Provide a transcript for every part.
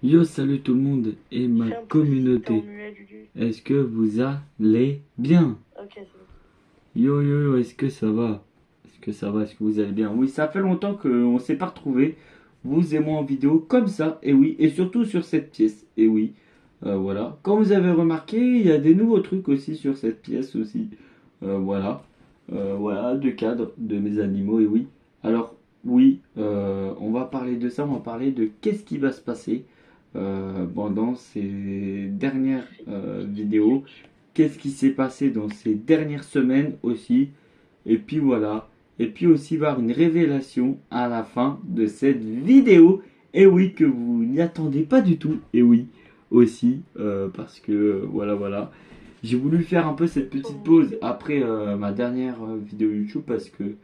Yo, salut tout le monde et ma Fais un pouce si t'es en communauté. muet, Lulu. Est-ce que vous allez bien? Ok, c'est bon. Yo, yo, yo, est-ce que ça va? Est-ce que ça va? Est-ce que vous allez bien? Oui, ça fait longtemps qu'on ne s'est pas retrouvés, vous et moi en vidéo, comme ça, et oui, et surtout sur cette pièce, et oui. Voilà. Comme vous avez remarqué, il y a des nouveaux trucs aussi sur cette pièce aussi. Voilà. Voilà, de cadres de mes animaux, et oui. Alors, oui, on va parler de ça, on va parler de qu'est-ce qui va se passer pendant ces dernières vidéos. Qu'est-ce qui s'est passé dans ces dernières semaines aussi. Et puis voilà. Et puis aussi voir une révélation à la fin de cette vidéo. Et oui, que vous n'y attendez pas du tout. Et oui, aussi. Parce que voilà, voilà. J'ai voulu faire un peu cette petite pause après ma dernière vidéo YouTube parce que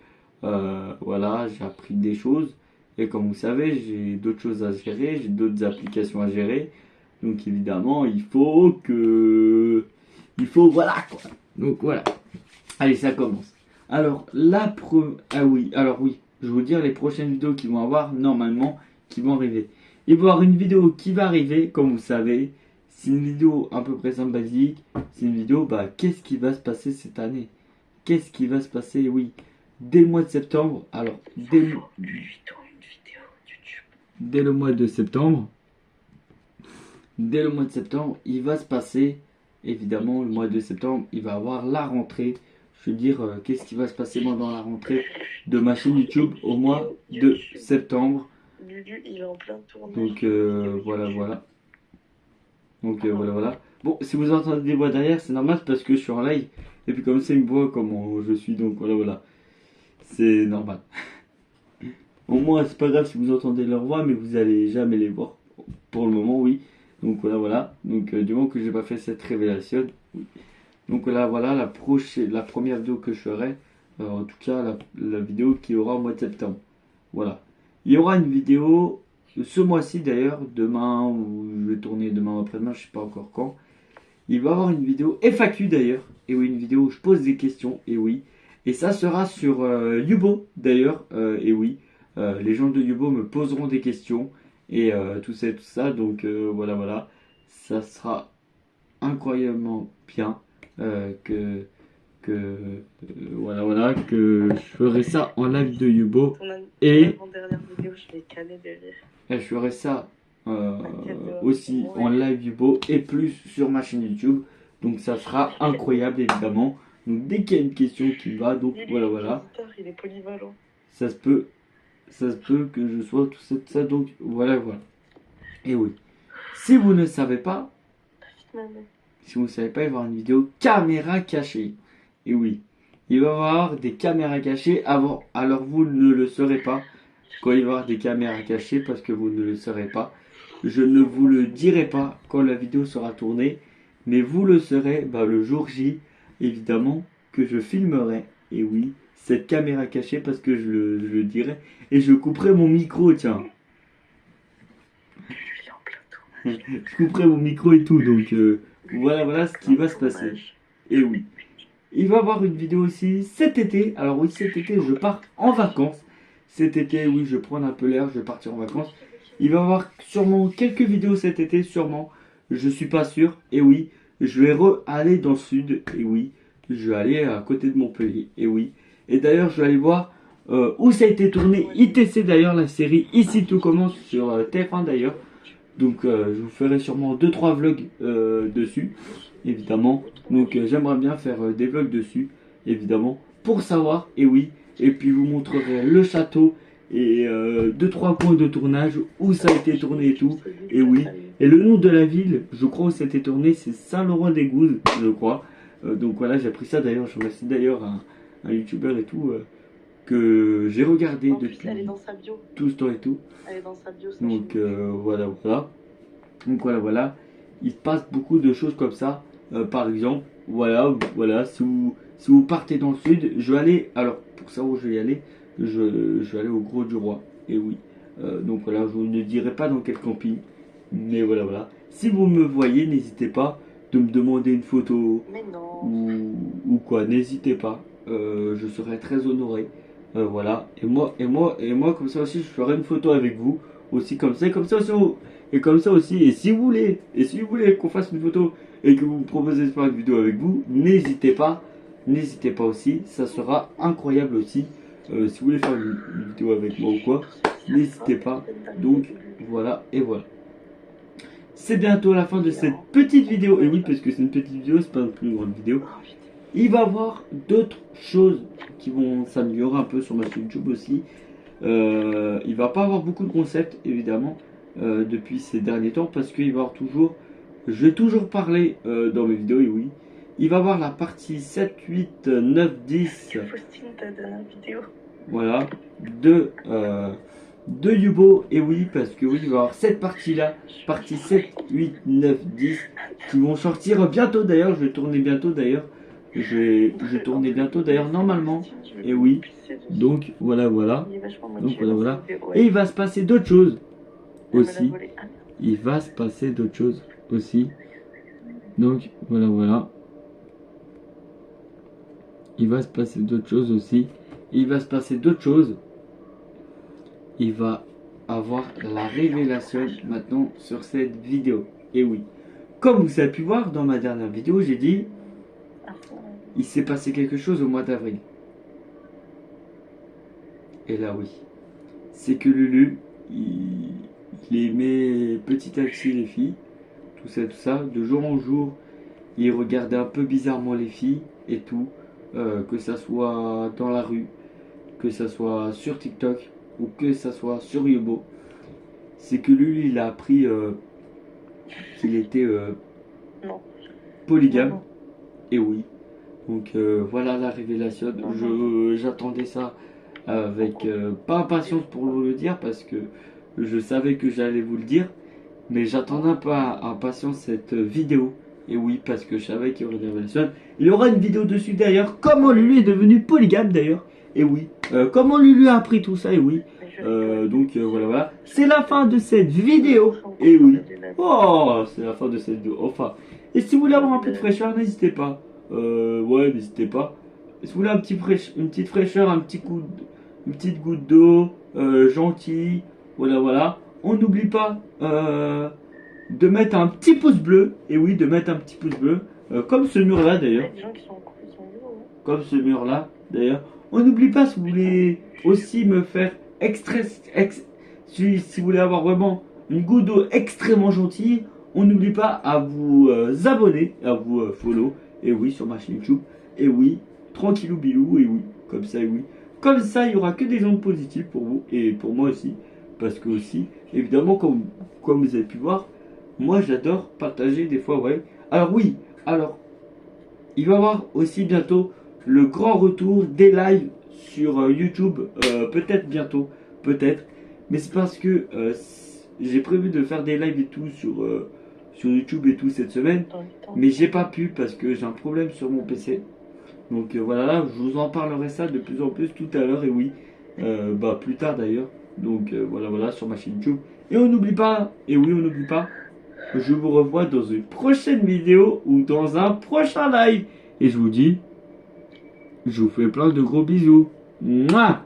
voilà, j'ai appris des choses. Et comme vous savez, j'ai d'autres choses à gérer, j'ai d'autres applications à gérer. Donc évidemment, il faut, voilà quoi. Donc voilà. Allez, ça commence. Alors, ah oui, alors oui, je vais vous dire les prochaines vidéos qui vont avoir, normalement, qui vont arriver. Il va y avoir une vidéo qui va arriver, comme vous savez. C'est une vidéo à peu près simple, basique. C'est une vidéo, bah, qu'est-ce qui va se passer cette année? Qu'est-ce qui va se passer, oui, dès le mois de septembre. Alors, dès le mois de septembre, il va se passer, évidemment, le mois de septembre, il va avoir la rentrée. Je veux dire, qu'est-ce qui va se passer pendant la rentrée de ma chaîne YouTube au mois de septembre. Lulu, il est en plein tournage. Donc, voilà, voilà. Donc, voilà, voilà. Bon, si vous entendez des voix derrière, c'est normal parce que je suis en live. Et puis, comme c'est une voix, comment je suis, donc voilà, voilà. C'est normal. Au moins, c'est pas grave si vous entendez leur voix, mais vous allez jamais les voir. Pour le moment, oui. Donc voilà, voilà. Donc du moment que j'ai pas fait cette révélation, oui. Donc là, voilà la première vidéo que je ferai. En tout cas, la vidéo qui aura au mois de septembre. Voilà. Il y aura une vidéo ce mois-ci d'ailleurs, demain ou je vais tourner demain ou après-demain, je sais pas encore quand. Il va y avoir une vidéo FAQ d'ailleurs. Et oui, une vidéo où je pose des questions. Et oui. Et ça sera sur Yubo d'ailleurs. Et oui. Les gens de Yubo me poseront des questions. Et tout ça, tout ça. Donc voilà, voilà. Ça sera incroyablement bien. Voilà, voilà. Que je ferai ça en live de Yubo. Et Avant-dernière vidéo, je l'ai canné de rire. je ferai ça aussi en live Yubo et plus sur ma chaîne YouTube. Donc ça sera incroyable évidemment. Donc dès qu'il y a une question qui va, donc voilà, voilà. Il est polyvalent. Ça se peut que je sois tout ça, tout ça. Donc voilà, voilà. Et oui. Si vous ne savez pas, si vous ne savez pas, il va y avoir une vidéo caméra cachée. Et oui. Il va y avoir des caméras cachées avant. Alors vous ne le saurez pas quand il va y avoir des caméras cachées parce que vous ne le saurez pas. Je ne vous le dirai pas quand la vidéo sera tournée, mais vous le saurez le jour J, évidemment, que je filmerai. Et oui, cette caméra cachée parce que je le dirai. Et je couperai mon micro, tiens. Je couperai mon micro et tout, donc voilà, voilà ce qui va se passer. Et oui. Il va y avoir une vidéo aussi cet été. Alors oui, cet été, je pars en vacances. Cet été, oui, je prends un peu l'air, je vais partir en vacances. Il va y avoir sûrement quelques vidéos cet été, sûrement. Je suis pas sûr. Et oui, je vais aller dans le sud. Et oui, je vais aller à côté de Montpellier. Et oui. Et d'ailleurs, je vais aller voir où ça a été tourné. ITC d'ailleurs, la série Ici tout commence sur TF1 d'ailleurs. Donc je vous ferai sûrement 2-3 vlogs dessus, évidemment. Donc j'aimerais bien faire des vlogs dessus, évidemment, pour savoir, et oui. Et puis je vous montrerai le château et 2-3 coins de tournage où ça a été tourné et tout. Et oui. Et le nom de la ville, je crois où ça a été tourné, c'est Saint-Laurent-des-Gouzes, je crois. Donc voilà, j'ai appris ça d'ailleurs. Je remercie d'ailleurs un youtubeur et tout que j'ai regardé depuis elle est dans sa bio. tout ce temps et tout. Elle est dans sa bio. Donc voilà, voilà. Donc voilà, voilà. Il se passe beaucoup de choses comme ça. Par exemple, voilà, voilà. Si vous partez dans le sud, je vais aller. Alors, pour savoir où je vais y aller, je vais aller au Gros du Roi. Et oui. Donc voilà, je ne dirai pas dans quel camping. Mais voilà, voilà. Si vous me voyez, n'hésitez pas de me demander une photo. Mais non. Ou quoi, n'hésitez pas. Je serai très honoré. Voilà. Et moi, comme ça aussi, je ferai une photo avec vous aussi comme ça, et comme ça aussi, et si vous voulez qu'on fasse une photo et que vous me proposez de faire une vidéo avec vous, n'hésitez pas aussi, ça sera incroyable aussi. Si vous voulez faire une vidéo avec moi ou quoi, n'hésitez pas. Donc voilà et voilà. C'est bientôt la fin de cette petite vidéo. Et oui, parce que c'est une petite vidéo, c'est pas non plus une grande vidéo. Il va y avoir d'autres choses qui vont s'améliorer un peu sur ma chaîne YouTube aussi. Il va pas avoir beaucoup de concepts évidemment depuis ces derniers temps parce qu'il va y avoir toujours, je vais toujours parler dans mes vidéos et oui. Il va y avoir la partie 7, 8, 9, 10. Ta dernière vidéo. Voilà, de Yubo, et oui, parce que oui, il va y avoir cette partie-là, partie 7, 8, 9, 10, qui vont sortir bientôt d'ailleurs, je vais tourner bientôt d'ailleurs, je vais tourner bientôt d'ailleurs normalement, et oui, donc voilà, donc voilà, et il va se passer d'autres choses aussi, donc voilà, il va se passer d'autres choses aussi. Il va se passer d'autres choses. Il va avoir la révélation maintenant sur cette vidéo. Et oui, comme vous avez pu voir dans ma dernière vidéo, j'ai dit il s'est passé quelque chose au mois d'avril. Et là oui, c'est que Lulu, il aimait petit à petit les filles, tout ça, de jour en jour, il regardait un peu bizarrement les filles et tout. Que ça soit dans la rue, que ça soit sur TikTok ou que ça soit sur Yubo, c'est que lui il a appris qu'il était polygame. Non. Et oui, donc voilà la révélation. J'attendais ça avec pas impatience pour vous le dire parce que je savais que j'allais vous le dire, mais j'attendais un peu impatience cette vidéo. Et oui, parce que je savais qu'il y aurait des révélations. Il y aura une vidéo dessus d'ailleurs. Comment Lulu est devenu polygame d'ailleurs. Et oui. Comment Lulu a appris tout ça. Et oui. Donc voilà. C'est la fin de cette vidéo. Et oui. Oh, c'est la fin de cette vidéo. Enfin. Et si vous voulez avoir un peu de fraîcheur, n'hésitez pas. Ouais, n'hésitez pas. Et si vous voulez une petite fraîcheur, une petite goutte d'eau, gentille. Voilà. On n'oublie pas. De mettre un petit pouce bleu, et oui, de mettre un petit pouce bleu, comme ce mur là d'ailleurs. Comme ce mur là d'ailleurs. On n'oublie pas si vous voulez aussi me faire si vous voulez avoir vraiment une goutte d'eau extrêmement gentille, on n'oublie pas à vous abonner, à vous follow, et oui, sur ma chaîne YouTube, et oui, tranquillou bilou, et oui, comme ça, et oui. Comme ça, il n'y aura que des ondes positives pour vous, et pour moi aussi, parce que aussi, évidemment, comme vous avez pu voir, moi j'adore partager des fois, ouais. Alors oui, il va y avoir aussi bientôt le grand retour des lives sur YouTube, peut-être bientôt, peut-être. Mais c'est parce que j'ai prévu de faire des lives et tout sur YouTube et tout cette semaine. Mais j'ai pas pu parce que j'ai un problème sur mon PC. Donc voilà, je vous en parlerai ça de plus en plus tout à l'heure, et oui, plus tard d'ailleurs. Donc voilà, sur ma chaîne YouTube. Et on n'oublie pas, je vous revois dans une prochaine vidéo ou dans un prochain live. Et je vous dis, je vous fais plein de gros bisous. Mouah.